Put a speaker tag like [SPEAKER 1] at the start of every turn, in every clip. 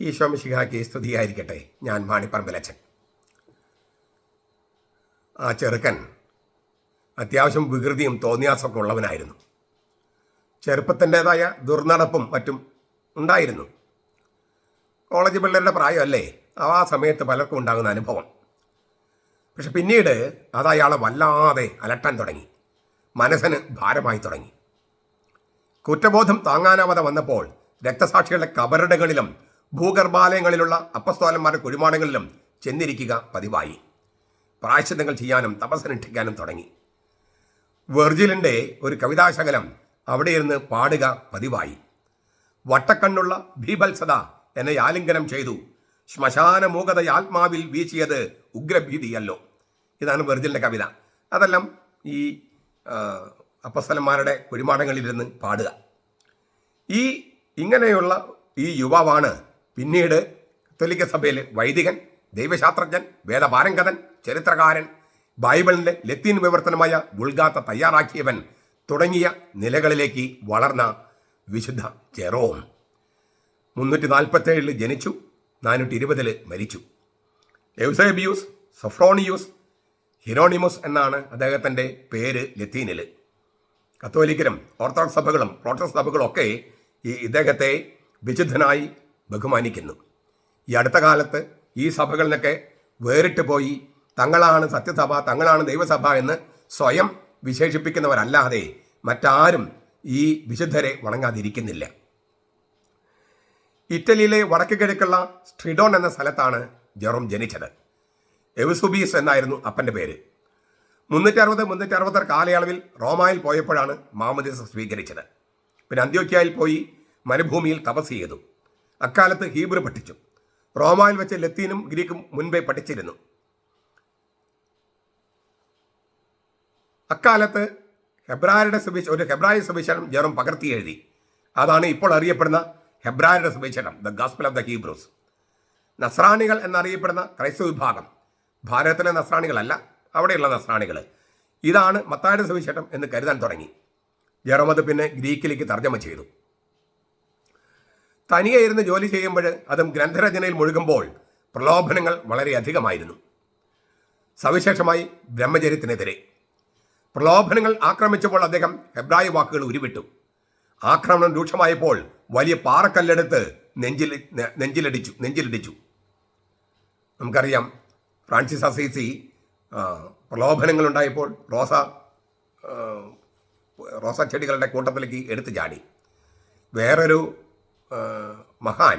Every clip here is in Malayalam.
[SPEAKER 1] ഈശോ മിശിഹായ്ക്ക് സ്തുതിയായിരിക്കട്ടെ. ഞാൻ മാണിപ്പറമ്പിലച്ചൻ. ആ ചെറുക്കൻ അത്യാവശ്യം വികൃതിയും തോന്നിയാസമൊക്കെ ഉള്ളവനായിരുന്നു. ചെറുപ്പത്തിൻ്റെതായ ദുർനടപ്പും മറ്റും ഉണ്ടായിരുന്നു. കോളേജ് പിള്ളേരുടെ പ്രായമല്ലേ, ആ സമയത്ത് പലർക്കും ഉണ്ടാകുന്ന അനുഭവം. പക്ഷെ പിന്നീട് അത് അയാളെ വല്ലാതെ അലട്ടാൻ തുടങ്ങി, മനസ്സിന് ഭാരമായി തുടങ്ങി. കുറ്റബോധം താങ്ങാനാവാതെ വന്നപ്പോൾ രക്തസാക്ഷികളുടെ കബറിടങ്ങളിലും ഭൂഗർഭാലയങ്ങളിലുള്ള അപ്പസ്തോലന്മാരുടെ കുഴിമാടങ്ങളിലും ചെന്നിരിക്കുക പതിവായി. പ്രായശ്ചിത്തങ്ങൾ ചെയ്യാനും തപസ്സനുഷ്ഠിക്കാനും തുടങ്ങി. വെർജിലിൻ്റെ ഒരു കവിതാശകലം അവിടെ ഇരുന്ന് പാടുക പതിവായി. വട്ടക്കണ്ണുള്ള ഭീഭത്സത എന്നെ ആലിംഗനം ചെയ്തു, ശ്മശാന മൂകത ആത്മാവിൽ വീശിയത് ഉഗ്രഭീതിയല്ലോ. ഇതാണ് വെർജിലിൻ്റെ കവിത. അതെല്ലാം ഈ അപ്പസ്തലന്മാരുടെ കുഴിമാടങ്ങളിലിരുന്ന് പാടുക. ഇങ്ങനെയുള്ള ഈ യുവാവാണ് പിന്നീട് കത്തോലിക്ക സഭയിൽ വൈദികൻ, ദൈവശാസ്ത്രജ്ഞൻ, വേദപാരംഗതൻ, ചരിത്രകാരൻ, ബൈബിളിൻ്റെ ലത്തീൻ വിവർത്തനമായ വുൾഗാത്ത തയ്യാറാക്കിയവൻ തുടങ്ങിയ നിലകളിലേക്ക് വളർന്ന വിശുദ്ധ ജെറോം. 347 ജനിച്ചു, 420 മരിച്ചു. എവ്സേബിയൂസ് സൊഫ്രോണിയൂസ് ഹിരോണിമസ് എന്നാണ് അദ്ദേഹത്തിൻ്റെ പേര് ലത്തീനിൽ. കത്തോലിക്കരും ഓർത്തഡോക്സ് സഭകളും പ്രോട്ടസ്റ്റന്റ് സഭകളും ഒക്കെ ഇദ്ദേഹത്തെ വിശുദ്ധനായി ബഹുമാനിക്കുന്നു. ഈ അടുത്ത കാലത്ത് ഈ സഭകളിൽ നിന്നൊക്കെ വേറിട്ട് പോയി തങ്ങളാണ് സത്യസഭ, തങ്ങളാണ് ദൈവസഭ എന്ന് സ്വയം വിശേഷിപ്പിക്കുന്നവരല്ലാതെ മറ്റാരും ഈ വിശുദ്ധരെ വണങ്ങാതിരിക്കുന്നില്ല. ഇറ്റലിയിലെ വടക്ക് കിഴക്കുള്ള സ്ട്രിഡോൺ എന്ന സ്ഥലത്താണ് ജെറോം ജനിച്ചത്. എവ്സൂബിയസ് എന്നായിരുന്നു അപ്പൻ്റെ പേര്. 360 കാലയളവിൽ റോമായിൽ പോയപ്പോഴാണ് മാമോദീസ സ്വീകരിച്ചത്. പിന്നെ അന്ത്യോക്യയിൽ പോയി മരുഭൂമിയിൽ തപസ് ചെയ്തു. അക്കാലത്ത് ഹീബ്രു പഠിച്ചു. റോമായിൽ വെച്ച് ലത്തീനും ഗ്രീക്കും മുൻപേ പഠിച്ചിരുന്നു. അക്കാലത്ത് ഒരു ഹെബ്രായ സുവിശേഷം ജെറോം പകർത്തി എഴുതി. അതാണ് ഇപ്പോൾ അറിയപ്പെടുന്ന ഹെബ്രായരുടെ സുവിശേഷം, the gospel of the Hebrews. നസ്രാണികൾ എന്നറിയപ്പെടുന്ന ക്രൈസ്തവ വിഭാഗം, ഭാരതത്തിലെ നസ്രാണികളല്ല, അവിടെയുള്ള നസ്രാണികൾ, ഇതാണ് മത്തായിയുടെ സുവിശേഷം എന്ന് കരുതാൻ തുടങ്ങി. ജെറോം അത് പിന്നെ ഗ്രീക്കിലേക്ക് തർജ്ജമ ചെയ്തു. തനിയെ ഇരുന്ന് ജോലി ചെയ്യുമ്പോൾ, അതും ഗ്രന്ഥരചനയിൽ മുഴുകുമ്പോൾ പ്രലോഭനങ്ങൾ വളരെയധികമായിരുന്നു. സവിശേഷമായി ബ്രഹ്മചര്യത്തിനെതിരെ പ്രലോഭനങ്ങൾ ആക്രമിച്ചപ്പോൾ അദ്ദേഹം ഹെബ്രായ വാക്കുകൾ ആക്രമണം രൂക്ഷമായപ്പോൾ വലിയ പാറക്കല്ലെടുത്ത് നെഞ്ചിലിടിച്ചു. നമുക്കറിയാം, ഫ്രാൻസിസ് അസീസി പ്രലോഭനങ്ങളുണ്ടായപ്പോൾ റോസാ ചെടികളുടെ കൂട്ടത്തിലേക്ക് എടുത്തു ചാടി. വേറൊരു മഹാൻ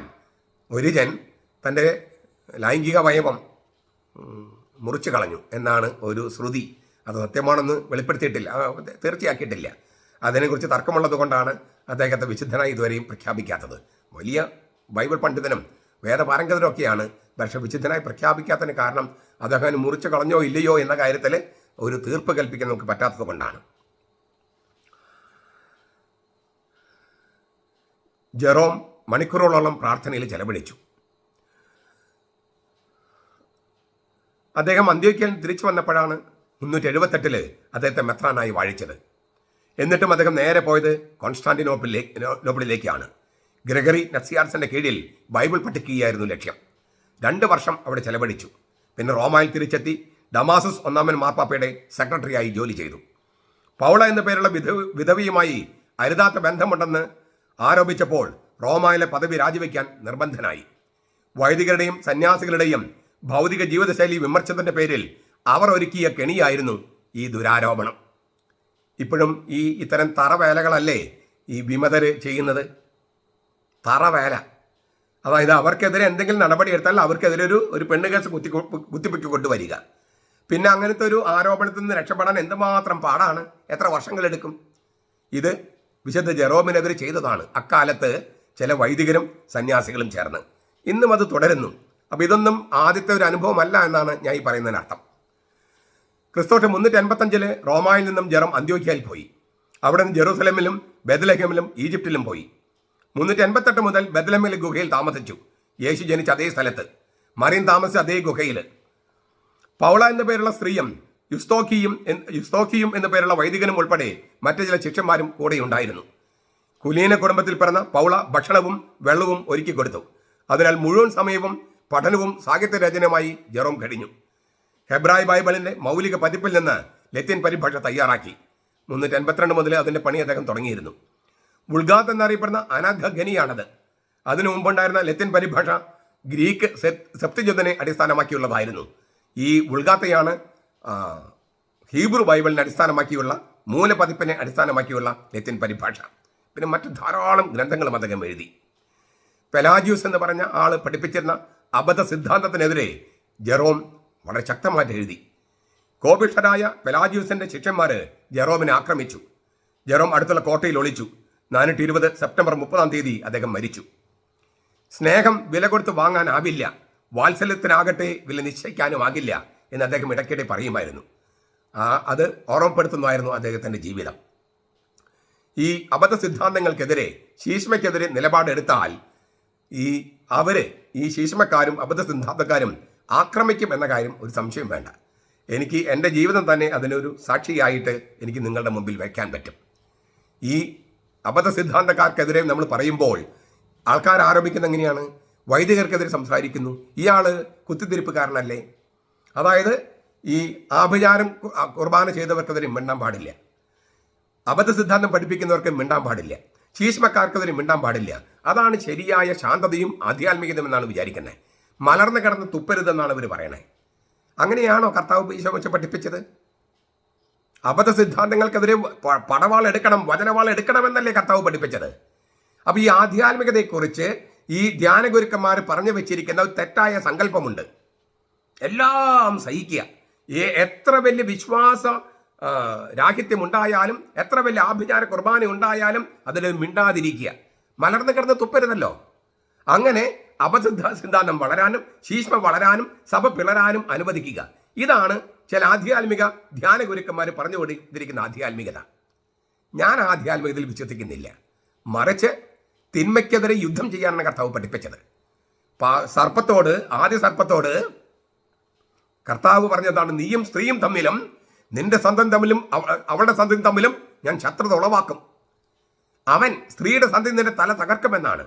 [SPEAKER 1] ഒരിജൻ തൻ്റെ ലൈംഗിക അവയവം മുറിച്ചു കളഞ്ഞു എന്നാണ് ഒരു ശ്രുതി. അത് സത്യമാണെന്ന് വെളിപ്പെടുത്തിയിട്ടില്ല, തീർച്ചയാക്കിയിട്ടില്ല. അതിനെക്കുറിച്ച് തർക്കമുള്ളത് കൊണ്ടാണ് അദ്ദേഹത്തെ വിശുദ്ധനായി ഇതുവരെയും പ്രഖ്യാപിക്കാത്തത്. വലിയ ബൈബിൾ പണ്ഡിതനും വേദപാരംഗതനും ഒക്കെയാണ്. പക്ഷെ വിശുദ്ധനായി പ്രഖ്യാപിക്കാത്തതിന് കാരണം അദ്ദേഹം മുറിച്ചു കളഞ്ഞോ ഇല്ലയോ എന്ന കാര്യത്തിൽ ഒരു തീർപ്പ് കൽപ്പിക്കാൻ നമുക്ക് പറ്റാത്തത് കൊണ്ടാണ്. ജെറോം മണിക്കൂറുകളോളം പ്രാർത്ഥനയിൽ ചെലവഴിച്ചു. അദ്ദേഹം അന്ത്യോക്യയിൽ തിരിച്ചു വന്നപ്പോഴാണ് 378 അദ്ദേഹത്തെ മെത്രാനായി വാഴിച്ചത്. എന്നിട്ടും അദ്ദേഹം നേരെ പോയത് കോൺസ്റ്റാന്റിനോപ്പിളിലേക്കാണ്. ഗ്രെഗറി നസിയാൻസിന്റെ കീഴിൽ ബൈബിൾ പഠിക്കുകയായിരുന്നു ലക്ഷ്യം. 2 വർഷം അവിടെ ചെലവഴിച്ചു. പിന്നെ റോമായിൽ തിരിച്ചെത്തി ഡമാസസ് 1 മാർപ്പാപ്പയുടെ സെക്രട്ടറിയായി ജോലി ചെയ്തു. പൗള എന്ന പേരുള്ള വിധവയുമായി അരുതാത്ത ബന്ധമുണ്ടെന്ന് ആരോപിച്ചപ്പോൾ റോമായിലെ പദവി രാജിവെക്കാൻ നിർബന്ധനായി. വൈദികരുടെയും സന്യാസികളുടെയും ഭൗതിക ജീവിതശൈലി വിമർശനത്തിന്റെ പേരിൽ അവർ ഒരുക്കിയ കെണിയായിരുന്നു ഈ ദുരാരോപണം. ഇപ്പോഴും ഇത്തരം തറവേലകളല്ലേ ഈ വിമതര് ചെയ്യുന്നത്? തറവേല, അതായത് അവർക്കെതിരെ എന്തെങ്കിലും നടപടി എടുത്താൽ അവർക്കെതിരെ ഒരു പെണ്ണ് കേസ് കുത്തിപ്പൊക്കി കൊണ്ടുവരിക. പിന്നെ അങ്ങനത്തെ ഒരു ആരോപണത്തിൽ നിന്ന് രക്ഷപ്പെടാൻ എന്തുമാത്രം പാടാണ്, എത്ര വർഷങ്ങളെടുക്കും. ഇത് വിശുദ്ധ ജെറോമിനെതിരെ ചെയ്തതാണ് അക്കാലത്ത് ചില വൈദികരും സന്യാസികളും ചേർന്ന്. ഇന്നും അത് തുടരുന്നു. അപ്പോൾ ഇതൊന്നും ആദ്യത്തെ ഒരു അനുഭവമല്ല എന്നാണ് ഞാൻ ഈ പറയുന്നതിനർത്ഥം. ക്രിസ്തുവർഷം 385 റോമായിൽ നിന്നും ജെറോം അന്ത്യോക്യയിൽ പോയി. അവിടെ നിന്ന് ജെറൂസലേമിലും ബെത്ലഹേമിലും ഈജിപ്തിലും പോയി. 388 മുതൽ ബെത്ലഹേമിലെ ഗുഹയിൽ താമസിച്ചു. യേശു ജനിച്ച അതേ സ്ഥലത്ത്, മറിയം താമസിച്ച അതേ ഗുഹയിൽ. പൗള എന്ന പേരുള്ള സ്ത്രീയും യുസ്തോക്കിയും എന്ന പേരുള്ള വൈദികനും ഉൾപ്പെടെ മറ്റു ചില ശിഷ്യന്മാരും കൂടെ ഉണ്ടായിരുന്നു. കുലീന കുടുംബത്തിൽ പിറന്ന പൗള ഭക്ഷണവും വെള്ളവും ഒരുക്കി കൊടുത്തു. അതിനാൽ മുഴുവൻ സമയവും പഠനവും സാഹിത്യരചനയുമായി ജെറോം കഴിഞ്ഞു. ഹെബ്രായ ബൈബിളിന്റെ മൗലിക പതിപ്പിൽ നിന്ന് ലത്തീൻ പരിഭാഷ തയ്യാറാക്കി. 382 മുതൽ അതിന്റെ പണി അദ്ദേഹം തുടങ്ങിയിരുന്നു. വുൾഗാത്ത് എന്നറിയപ്പെടുന്ന അനാഘനിയാണത്. അതിനു മുമ്പുണ്ടായിരുന്ന ലത്തീൻ പരിഭാഷ ഗ്രീക്ക് സെപ്തുജിന്റിനെ അടിസ്ഥാനമാക്കിയുള്ളതായിരുന്നു. ഈ വുൾഗാത്തയാണ് ഹീബ്രു ബൈബിളിനെ അടിസ്ഥാനമാക്കിയുള്ള മൂലപതിപ്പിനെ അടിസ്ഥാനമാക്കിയുള്ള ലത്തീൻ പരിഭാഷ. പിന്നെ മറ്റു ധാരാളം ഗ്രന്ഥങ്ങളും അദ്ദേഹം എഴുതി. പെലാജിയൂസ് എന്ന് പറഞ്ഞ ആൾ പഠിപ്പിച്ചിരുന്ന അബദ്ധ സിദ്ധാന്തത്തിനെതിരെ ജെറോം വളരെ ശക്തമായിട്ട് എഴുതി. കോപിഷ്ഠരായ പെലാജിയൂസിന്റെ ശിഷ്യന്മാർ ജെറോമിനെ ആക്രമിച്ചു. ജെറോം അടുത്തുള്ള കോട്ടയിൽ ഒളിച്ചു. 420 സെപ്റ്റംബർ 30 അദ്ദേഹം മരിച്ചു. സ്നേഹം വില കൊടുത്ത് വാങ്ങാനാവില്ല, വാത്സല്യത്തിനാകട്ടെ വില നിശ്ചയിക്കാനുമാകില്ല എന്ന് അദ്ദേഹം ഇടയ്ക്കിടെ പറയുമായിരുന്നു. അത് ഓർമ്മപ്പെടുത്തുന്നതായിരുന്നു അദ്ദേഹത്തിൻ്റെ ജീവിതം. ഈ അബദ്ധ സിദ്ധാന്തങ്ങൾക്കെതിരെ, ശീഷ്മയ്ക്കെതിരെ നിലപാടെടുത്താൽ ഈ ശീഷ്മക്കാരും അബദ്ധ സിദ്ധാന്തക്കാരും ആക്രമിക്കും എന്ന കാര്യം ഒരു സംശയം വേണ്ട. എനിക്ക് എൻ്റെ ജീവിതം തന്നെ അതിനൊരു സാക്ഷിയായിട്ട് എനിക്ക് നിങ്ങളുടെ മുമ്പിൽ വയ്ക്കാൻ പറ്റും. ഈ അബദ്ധ സിദ്ധാന്തക്കാർക്കെതിരെ നമ്മൾ പറയുമ്പോൾ ആൾക്കാർ ആരോപിക്കുന്ന എങ്ങനെയാണ്? വൈദികർക്കെതിരെ സംസാരിക്കുന്നു, ഇയാൾ കുത്തിത്തിരിപ്പുകാരനല്ലേ? അതായത് ഈ ആഭിചാരം കുർബാന ചെയ്തവർക്കെതിരെ മിണ്ടാൻ പാടില്ല, അബദ്ധ സിദ്ധാന്തം പഠിപ്പിക്കുന്നവർക്ക് മിണ്ടാൻ പാടില്ല, ശീഷ്മക്കാർക്കെതിരെ മിണ്ടാൻ പാടില്ല. അതാണ് ശരിയായ ശാന്തതയും ആധ്യാത്മികതയും എന്നാണ് വിചാരിക്കുന്നത്. മലർന്നു കിടന്ന് തുപ്പരുതെന്നാണ് ഇവർ പറയണേ. അങ്ങനെയാണോ കർത്താവ് ഈശോ വെച്ച് പഠിപ്പിച്ചത്? അബദ്ധ സിദ്ധാന്തങ്ങൾക്കെതിരെ പടവാൾ എടുക്കണം, വചനവാൾ എടുക്കണമെന്നല്ലേ കർത്താവ് പഠിപ്പിച്ചത്? അപ്പൊ ഈ ആധ്യാത്മികതയെക്കുറിച്ച് ഈ ധ്യാനഗുരുക്കന്മാർ പറഞ്ഞു വെച്ചിരിക്കുന്ന ഒരു തെറ്റായ സങ്കല്പമുണ്ട്. എല്ലാം സഹിക്കുക, എത്ര വലിയ വിശ്വാസ രാഹിത്യമുണ്ടായാലും, എത്ര വലിയ ആഭിചാര കുർബാന ഉണ്ടായാലും അതിൽ മിണ്ടാതിരിക്കുക, മലർന്നു കിടന്ന് തുപ്പരുതല്ലോ. അങ്ങനെ അബദ്ധ സിദ്ധാന്തം വളരാനും ശീഷ്മ വളരാനും സഭ പിളരാനും അനുവദിക്കുക. ഇതാണ് ചില ആധ്യാത്മിക ധ്യാന ഗുരുക്കന്മാർ പറഞ്ഞു കൊടുത്തിരിക്കുന്ന ആധ്യാത്മികത. ഞാൻ ആധ്യാത്മികതയിൽ വിശ്വസിക്കുന്നില്ല. മറിച്ച് തിന്മയ്ക്കെതിരെ യുദ്ധം ചെയ്യാനാണ് കർത്താവ് പഠിപ്പിച്ചത്. ആദ്യ സർപ്പത്തോട് കർത്താവ് പറഞ്ഞതാണ്, നീയും സ്ത്രീയും തമ്മിലും നിന്റെ സന്തതി തമ്മിലും അവളുടെ സന്തതി തമ്മിലും ഞാൻ ശത്രുത ഉളവാക്കും. അവൻ സ്ത്രീയുടെ സന്തതി നിന്റെ തല തകർക്കുമെന്നാണ്.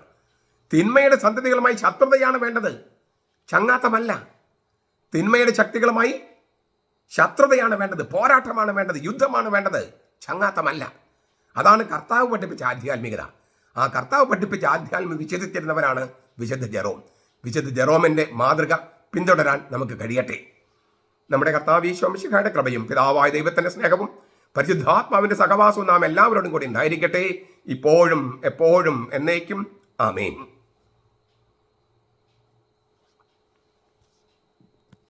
[SPEAKER 1] തിന്മയുടെ സന്തതികളുമായി ശത്രുതയാണ് വേണ്ടത്, ചങ്ങാത്തമല്ല. തിന്മയുടെ ശക്തികളുമായി ശത്രുതയാണ് വേണ്ടത്, പോരാട്ടമാണ് വേണ്ടത്, യുദ്ധമാണ് വേണ്ടത്, ചങ്ങാത്തമല്ല. അതാണ് കർത്താവ് പഠിപ്പിച്ച ആധ്യാത്മികത. ആ കർത്താവ് പഠിപ്പിച്ച ആധ്യാത്മിക വിശ്വസിച്ചിരുന്നവരാണ് വിശുദ്ധ ജെറോം. വിശുദ്ധ ജെറോമിന്റെ മാതൃക പിന്തുടരാൻ നമുക്ക് കഴിയട്ടെ. നമ്മുടെ കർത്താവ് ഈശോ മിശിഹായുടെ കൃപയും പിതാവായ ദൈവത്തിന്റെ സ്നേഹവും പരിശുദ്ധാത്മാവിന്റെ സഹവാസവും നാം എല്ലാവരോടും കൂടി ഉണ്ടായിരിക്കട്ടെ, ഇപ്പോഴും എപ്പോഴും എന്നേക്കും. ആമേൻ.